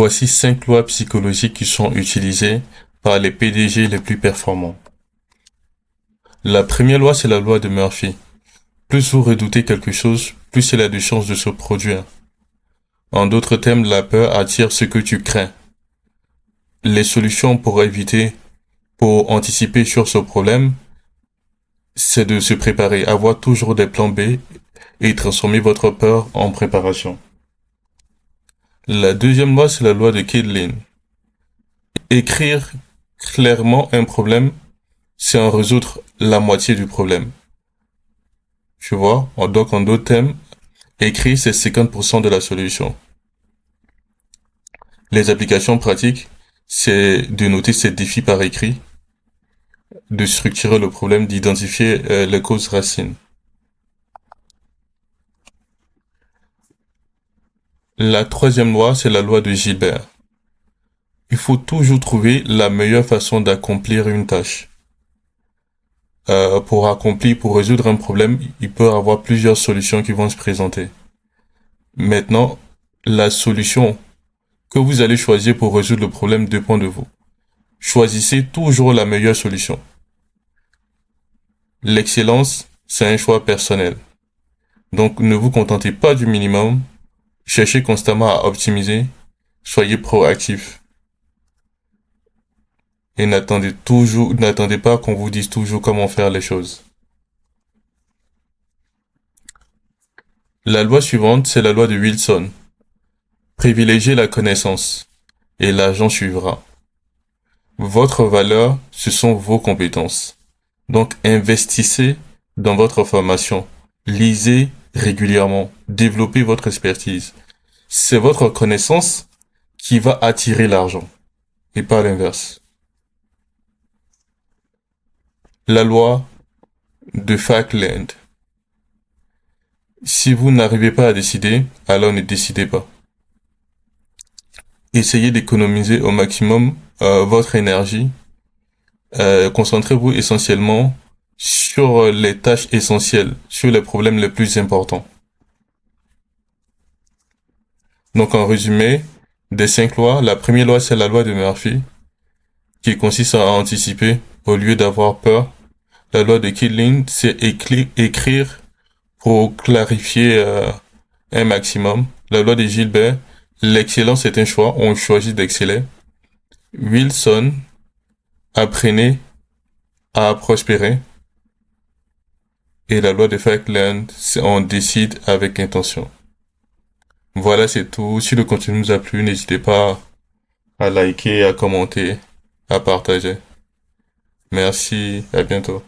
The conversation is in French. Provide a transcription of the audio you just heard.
Voici 5 lois psychologiques qui sont utilisées par les PDG les plus performants. La première loi, c'est la loi de Murphy. Plus vous redoutez quelque chose, plus il a de chances de se produire. En d'autres termes, la peur attire ce que tu crains. Les solutions pour anticiper sur ce problème, c'est de se préparer, avoir toujours des plans B et transformer votre peur en préparation. La deuxième loi, c'est la loi de Kedlin. Écrire clairement un problème, c'est en résoudre la moitié du problème. Tu vois? Donc, en d'autres termes, écrire, c'est 50% de la solution. Les applications pratiques, c'est de noter ces défis par écrit, de structurer le problème, d'identifier les causes racines. La troisième loi, c'est la loi de Gilbert. Il faut toujours trouver la meilleure façon d'accomplir une tâche. Pour résoudre un problème, il peut y avoir plusieurs solutions qui vont se présenter. Maintenant, la solution que vous allez choisir pour résoudre le problème dépend de vous. Choisissez toujours la meilleure solution. L'excellence, c'est un choix personnel. Donc, ne vous contentez pas du minimum. Cherchez constamment à optimiser. Soyez proactif. Et n'attendez pas qu'on vous dise toujours comment faire les choses. La loi suivante, c'est la loi de Wilson. Privilégiez la connaissance et l'argent suivra. Votre valeur, ce sont vos compétences. Donc, investissez dans votre formation. Lisez régulièrement. Développez votre expertise. C'est votre connaissance qui va attirer l'argent et pas l'inverse. La loi de Falkland. Si vous n'arrivez pas à décider, alors ne décidez pas. Essayez d'économiser au maximum votre énergie. Concentrez-vous essentiellement sur les tâches essentielles, sur les problèmes les plus importants. Donc en résumé, des 5 lois, la première loi c'est la loi de Murphy, qui consiste à anticiper au lieu d'avoir peur. La loi de Killing, c'est écrire pour clarifier un maximum. La loi de Gilbert, l'excellence est un choix, on choisit d'exceller. Wilson, apprenez à prospérer. Et la loi de Falkland, c'est on décide avec intention. Voilà, c'est tout. Si le contenu nous a plu, n'hésitez pas à liker, à commenter, à partager. Merci, à bientôt.